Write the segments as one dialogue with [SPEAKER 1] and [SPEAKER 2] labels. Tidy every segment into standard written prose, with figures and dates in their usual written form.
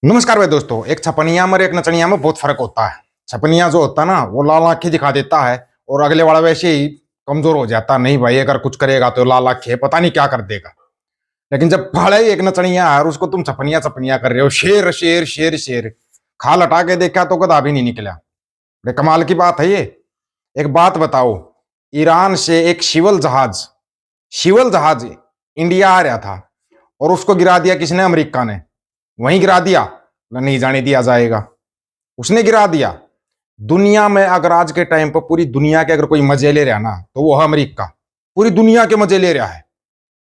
[SPEAKER 1] नमस्कार भाई दोस्तों। एक छपनिया में और एक नचनिया में बहुत फर्क होता है। छपनिया जो होता है ना वो लाल आंखें दिखा देता है और अगले वाला वैसे ही कमजोर हो जाता है। नहीं भाई अगर कुछ करेगा तो लाल आंखें पता नहीं क्या कर देगा। लेकिन जब भाड़ा ही एक नचनिया है और उसको तुम छपनिया छपनिया कर रहे हो, शेर शेर शेर शेर, खाल हटा के देखा तो गधा भी नहीं निकला। बड़े कमाल की बात है ये। एक बात बताओ, ईरान से एक शिवल जहाज इंडिया आ रहा था और उसको गिरा दिया किसने? अमेरिका ने। वहीं गिरा दिया, नहीं जाने दिया जाएगा। उसने गिरा दिया। दुनिया में अगर आज के टाइम पर पूरी दुनिया के अगर कोई मजे ले रहा ना तो वो है अमेरिका। पूरी दुनिया के मजे ले रहा है।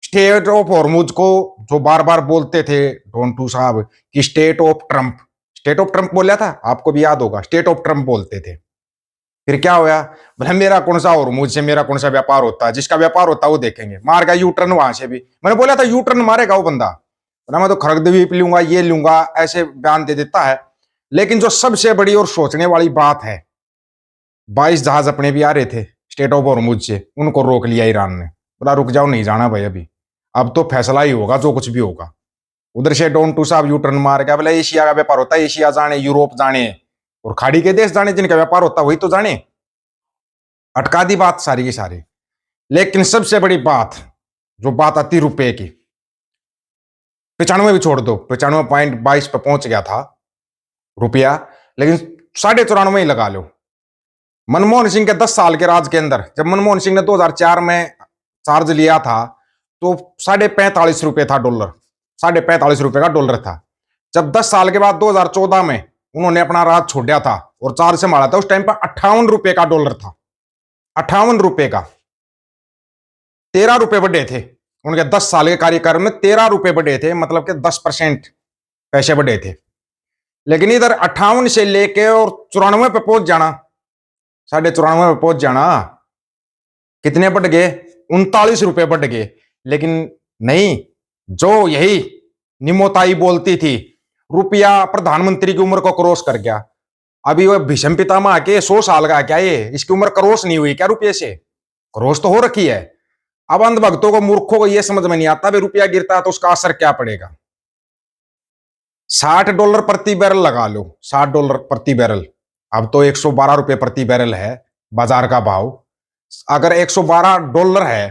[SPEAKER 1] स्टेट ऑफ हॉर्मुज को जो बार बार बोलते थे डोंटू साहब कि स्टेट ऑफ ट्रंप बोला था, आपको भी याद होगा, स्टेट ऑफ ट्रंप बोलते थे। फिर क्या होया? भले मेरा कौन सा हॉर्मुज से मेरा कौन सा व्यापार होता है, जिसका व्यापार होता है वो देखेंगे। मार गया यू टर्न वहां से भी। मैंने बोला था यू टर्न मारेगा वो बंदा, मैं तो खरीद लूंगा, ये लूंगा, ऐसे बयान दे देता है। लेकिन जो सबसे बड़ी और सोचने वाली बात है, 22 जहाज अपने भी आ रहे थे स्टेट ऑफ हॉर्मुज से, उनको रोक लिया ईरान ने। बोला रुक जाओ, नहीं जाना भाई अभी, अब तो फैसला ही होगा जो कुछ भी होगा। उधर से डोन टू साहब यू टर्न मार गया। बोला एशिया का व्यापार होता है, एशिया जाने, यूरोप जाने और खाड़ी के देश जाने, जिनका व्यापार होता है वही तो जाने। अटका दी बात सारी की सारी। लेकिन सबसे बड़ी बात, जो बात आती रुपए की, 95 भी छोड़ दो, 95.22 पे पहुंच गया था रुपया, लेकिन 94.5 ही लगा लो। मनमोहन सिंह के 10 साल के राज के अंदर, जब मनमोहन सिंह ने 2004 में चार्ज लिया था तो 45.5 रुपए था डॉलर, 45.5 रुपए का डॉलर था। जब 10 साल के बाद 2014 में उन्होंने अपना राज छोड़ा था और चार्ज संभाला था, उस टाइम पर 58 रुपए का डॉलर था। 58 रुपए का। 13 रुपए बढ़े थे उनके 10 साल के कार्यकाल में, 13 रुपए बढ़े थे, मतलब कि 10% पैसे बढ़े थे। लेकिन इधर 58 से लेके और 94 पे पहुंच जाना, 94.5 पे पहुंच जाना, कितने बढ़ गए? 39 रुपए बढ़ गए। लेकिन नहीं, जो यही निमोताई बोलती थी रुपया प्रधानमंत्री की उम्र को क्रॉस कर गया। अभी वह भीष्म पितामह के 100 साल का क्या ये, इसकी उम्र क्रॉस नहीं हुई क्या रुपये से? क्रॉस तो हो रखी है। अब अंधभक्तों को, मूर्खों को यह समझ में नहीं आता भी रुपया गिरता है तो उसका असर क्या पड़ेगा। $60 प्रति बैरल लगा लो, $60 प्रति बैरल। अब तो $112 प्रति बैरल है बाजार का भाव। अगर $112 है,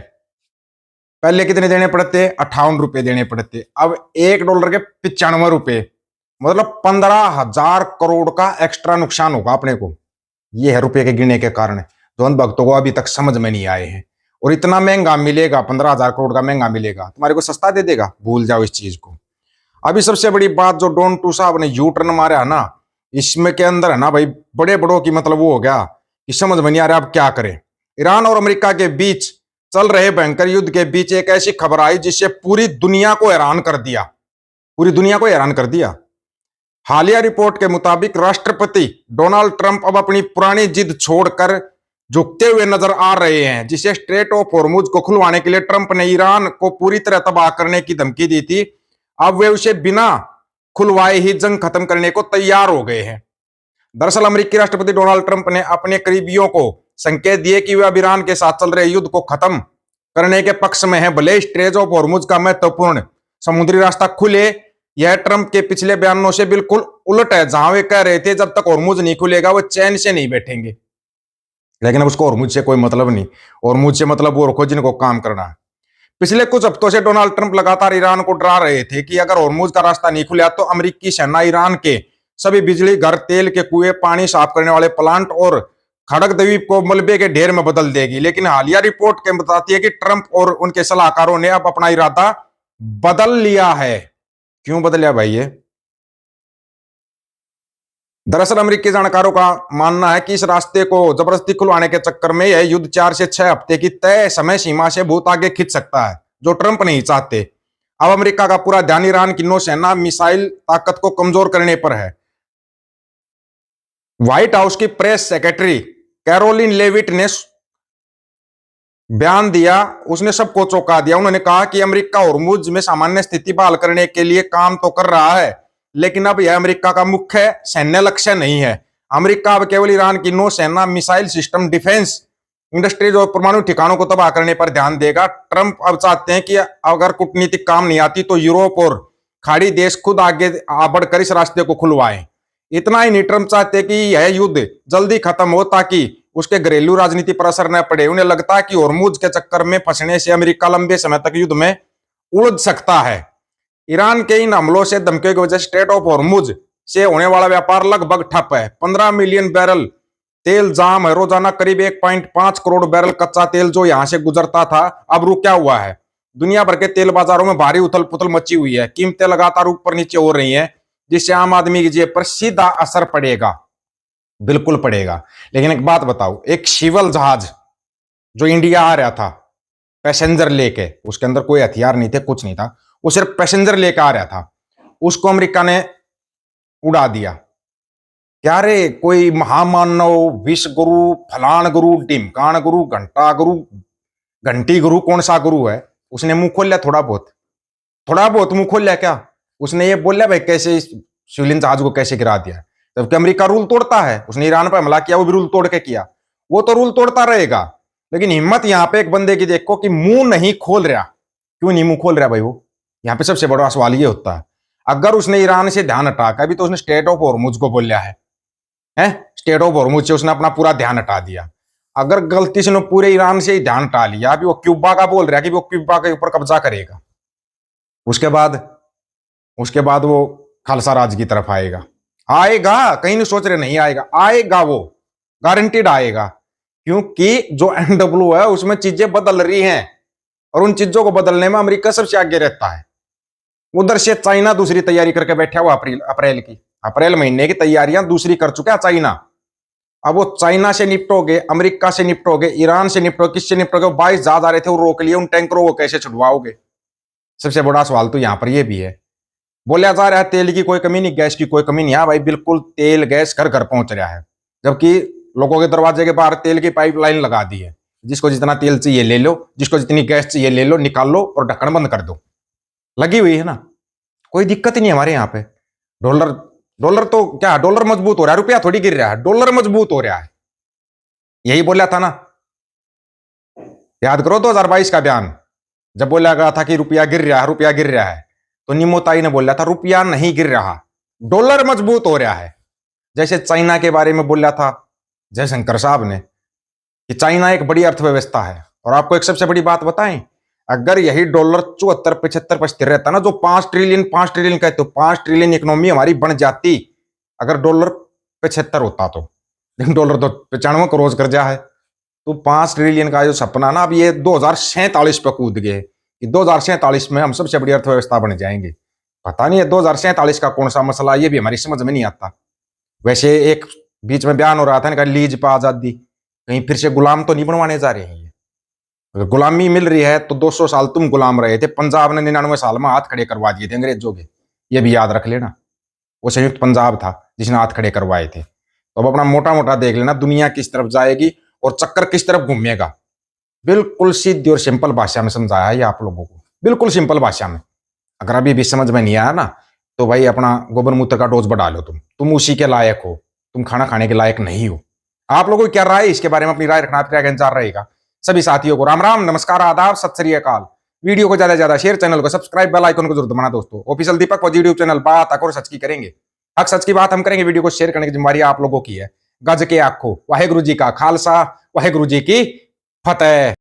[SPEAKER 1] पहले कितने देने पड़ते? 58 रुपए देने पड़ते। अब $1 के 95 रुपए, मतलब 15,000 करोड़ का एक्स्ट्रा नुकसान होगा अपने को। यह है रुपए के गिरने के कारण, जो अंधभक्तों को अभी तक समझ में नहीं आए हैं। और इतना महंगा मिलेगा, 15,000 करोड़ का महंगा मिलेगा, तुम्हारे को सस्ता दे देगा? भूल जाओ इस चीज को। अभी सबसे बड़ी बात, जो डोन टू साहब ने यू टर्न मारा है ना, इसमें के अंदर है ना भाई, बड़े बड़ों की मतलब वो हो गया कि समझ में नहीं आ रहा अब क्या करें। ईरान और अमेरिका के बीच चल रहे भयंकर युद्ध के बीच एक ऐसी खबर आई जिससे पूरी दुनिया को हैरान कर दिया, पूरी दुनिया को हैरान कर दिया। हालिया रिपोर्ट के मुताबिक राष्ट्रपति डोनाल्ड ट्रंप अब अपनी पुरानी जिद छोड़कर झुकते हुए नजर आ रहे हैं। जिसे स्ट्रेट ऑफ हॉर्मुज को खुलवाने के लिए ट्रंप ने ईरान को पूरी तरह तबाह करने की धमकी दी थी, अब वे उसे बिना खुलवाए ही जंग खत्म करने को तैयार हो गए हैं। दरअसल अमेरिकी राष्ट्रपति डोनाल्ड ट्रंप ने अपने करीबियों को संकेत दिए कि वे अब ईरान के साथ चल रहे युद्ध को खत्म करने के पक्ष में हैं, भले स्ट्रेट ऑफ हॉर्मुज का महत्वपूर्ण समुद्री रास्ता खुले। यह ट्रंप के पिछले बयानों से बिल्कुल उलट है, जहां वे कह रहे थे जब तक हॉर्मुज नहीं खुलेगा वो चैन से नहीं बैठेंगे। लेकिन अब उसको हॉर्मुज से कोई मतलब नहीं, हॉर्मुज से मतलब वो रखो जिनको काम करना है। पिछले कुछ हफ्तों से डोनाल्ड ट्रंप लगातार ईरान को डरा रहे थे कि अगर हॉर्मुज का रास्ता नहीं खुला तो अमेरिकी सेना ईरान के सभी बिजली घर, तेल के कुएं, पानी साफ करने वाले प्लांट और खड़क द्वीप को मलबे के ढेर में बदल देगी। लेकिन हालिया रिपोर्ट के बताती है कि ट्रंप और उनके सलाहकारों ने अब अपना इरादा बदल लिया है। क्यों बदलिया भाई ये? दरअसल अमेरिकी जानकारों का मानना है कि इस रास्ते को जबरदस्ती खुलवाने के चक्कर में यह युद्ध 4 से 6 हफ्ते की तय समय सीमा से बहुत आगे खिंच सकता है, जो ट्रंप नहीं चाहते। अब अमेरिका का पूरा ध्यान ईरान की नौसेना मिसाइल ताकत को कमजोर करने पर है। व्हाइट हाउस की प्रेस सेक्रेटरी कैरोलिन लेविट ने बयान दिया, उसने सबको चौंका दिया। उन्होंने कहा कि अमेरिका हॉर्मुज में सामान्य स्थिति बहाल करने के लिए काम तो कर रहा है, लेकिन अब यह अमेरिका का मुख्य सैन्य लक्ष्य नहीं है। अमेरिका अब केवल ईरान की नौसेना, मिसाइल सिस्टम, डिफेंस इंडस्ट्रीज और परमाणु ठिकानों को तबाह करने पर ध्यान देगा। ट्रंप अब चाहते हैं कि अगर कूटनीतिक काम नहीं आती तो यूरोप और खाड़ी देश खुद आगे आ बढ़कर इस रास्ते को खुलवाएं। इतना ही नहीं ट्रंप चाहते कि यह युद्ध जल्दी खत्म हो ताकि उसके घरेलू राजनीति पर असर न पड़े। उन्हें लगता है कि होर्मुज के चक्कर में फंसने से अमेरिका लंबे समय तक युद्ध में उलझ सकता है। ईरान के इन हमलों से धमकियों की वजह से स्ट्रेट ऑफ होर्मुज से होने वाला व्यापार लगभग ठप है। 15 मिलियन बैरल तेल जाम है। रोजाना करीब 1.5 करोड़ बैरल कच्चा तेल जो यहां से गुजरता था अब रुका हुआ है। दुनिया भर के तेल बाजारों में भारी उथल पुथल मची हुई है। कीमतें लगातार ऊपर नीचे हो रही हैं, जिससे आम आदमी की जेब पर सीधा असर पड़ेगा। बिल्कुल पड़ेगा। लेकिन एक बात बताओ, एक सिविल जहाज जो इंडिया आ रहा था पैसेंजर लेके, उसके अंदर कोई हथियार नहीं थे, कुछ नहीं था, वो सिर्फ पैसेंजर लेके आ रहा था, उसको अमेरिका ने उड़ा दिया। क्या रे, कोई महामानव, विश्व गुरु, फलान गुरु, ढिमकान गुरु, घंटा गुरु, घंटी गुरु, कौन सा गुरु है, उसने मुंह खोल लिया थोड़ा बहुत मुंह खोल लिया क्या? उसने ये बोल लिया भाई कैसे शिवलिंग जहाज को कैसे गिरा दिया? जबकि अमेरिका रूल तोड़ता है। उसने ईरान पर हमला किया, वो भी रूल तोड़ के किया, वो तो रूल तोड़ता रहेगा। लेकिन हिम्मत यहां पे एक बंदे की देखो कि मुंह नहीं खोल रहा। क्यों नहीं मुंह खोल रहा भाई? वो यहां पे सबसे बड़ा सवाल ये होता है, अगर उसने ईरान से ध्यान हटा कर, अभी तो उसने स्टेट ऑफ होर्मुज को बोल लिया है, स्टेट ऑफ होर्मुज से उसने अपना पूरा ध्यान हटा दिया। अगर गलती से पूरे ईरान से ही ध्यान हटा लिया, अभी वो क्यूबा का बोल रहा है कि वो क्यूबा के ऊपर कब्जा करेगा, उसके बाद वो खालसा राज की तरफ आएगा। कहीं नहीं सोच रहे नहीं आएगा, आएगा, वो गारंटीड आएगा। क्योंकि जो एनडब्ल्यू है उसमें चीजें बदल रही हैं, और उन चीजों को बदलने में अमेरिका सबसे आगे रहता है। उधर से चाइना दूसरी तैयारी करके बैठा हुआ, अप्रैल महीने की तैयारियां दूसरी कर चुका है चाइना। अब वो चाइना से निपटोगे, अमेरिका से निपटोगे, ईरान से निपटोगे, किससे निपटोगे? 22 जहाज आ रहे थे वो रोक लिए, उन टैंकरों को कैसे छुड़वाओगे? सबसे बड़ा सवाल तो यहां पर यह भी है। बोला जा रहा है तेल की कोई कमी नहीं, गैस की कोई कमी नहीं। हाँ भाई, बिल्कुल तेल गैस घर घर पहुंच रहा है, जबकि लोगों के दरवाजे के बाहर तेल की पाइपलाइन लगा दी है। जिसको जितना तेल चाहिए ले लो, जिसको जितनी गैस चाहिए ले लो, निकाल लो और ढक्कन बंद कर दो, लगी हुई है ना, कोई दिक्कत ही नहीं हमारे यहाँ पे। डॉलर डॉलर तो क्या, डॉलर मजबूत हो रहा है, रुपया थोड़ी गिर रहा है, डॉलर मजबूत हो रहा है। यही बोला था ना, याद करो 2022 का बयान, जब बोला गया था कि रुपया गिर रहा है, रुपया गिर रहा है, तो निमोताई ने बोला था रुपया नहीं गिर रहा, डॉलर मजबूत हो रहा है। जैसे चाइना के बारे में बोला था जयशंकर साहब ने कि चाइना एक बड़ी अर्थव्यवस्था है। और आपको एक सबसे बड़ी बात बताएं, अगर यही डॉलर 74, 75 पर स्थिर रहता ना, जो 5 ट्रिलियन कहते हो, 5 ट्रिलियन इकोनॉमी हमारी बन जाती अगर डॉलर 75 होता तो। लेकिन डॉलर तो 95 करोड़ कर जा है, तो 5 ट्रिलियन का जो सपना ना, अब ये 2047 पे कूद गए कि 2047 में हम सबसे बड़ी अर्थव्यवस्था बन जाएंगे। पता नहीं है 2047 का कौन सा मसला, ये भी हमारी समझ में नहीं आता। वैसे एक बीच में बयान हो रहा था ना, लीज पे आजादी, कहीं फिर से गुलाम तो नहीं बनवाने जा रहे हैं ये? अगर गुलामी मिल रही है तो 200 साल तुम गुलाम रहे थे। पंजाब ने 99 साल में हाथ खड़े करवा दिए थे अंग्रेजों के, ये भी याद रख लेना। वो संयुक्त पंजाब था जिसने हाथ खड़े करवाए थे। तो अब अपना मोटा मोटा देख लेना, दुनिया किस तरफ जाएगी और चक्कर किस तरफ घूमेगा। बिल्कुल सीधी और सिंपल भाषा में समझाया है आप लोगों को, बिल्कुल सिंपल भाषा में। अगर अभी भी समझ में नहीं आया ना, तो भाई अपना गोबर मूत्र का डोज बढ़ा लो, तुम उसी के लायक हो, तुम खाना खाने के लायक नहीं हो। आप लोगों की क्या राय है इसके बारे में? अपनी राय रखना इंतजार रहेगा। सभी साथियों को राम राम, नमस्कार, आदाब, सत श्री अकाल। वीडियो को ज्यादा से ज्यादा शेयर, चैनल को सब्सक्राइब, बेल आइकन को जरूर दबाना दोस्तों। ऑफिशियल दीपक फौजी यूट्यूब चैनल, बात और सच की करेंगे, हक सच की बात हम करेंगे। वीडियो को शेयर करने की जिम्मेदारी आप लोगों की है। गज के आखो, वाहेगुरु जी का खालसा, वाहेगुरु जी की फतेह।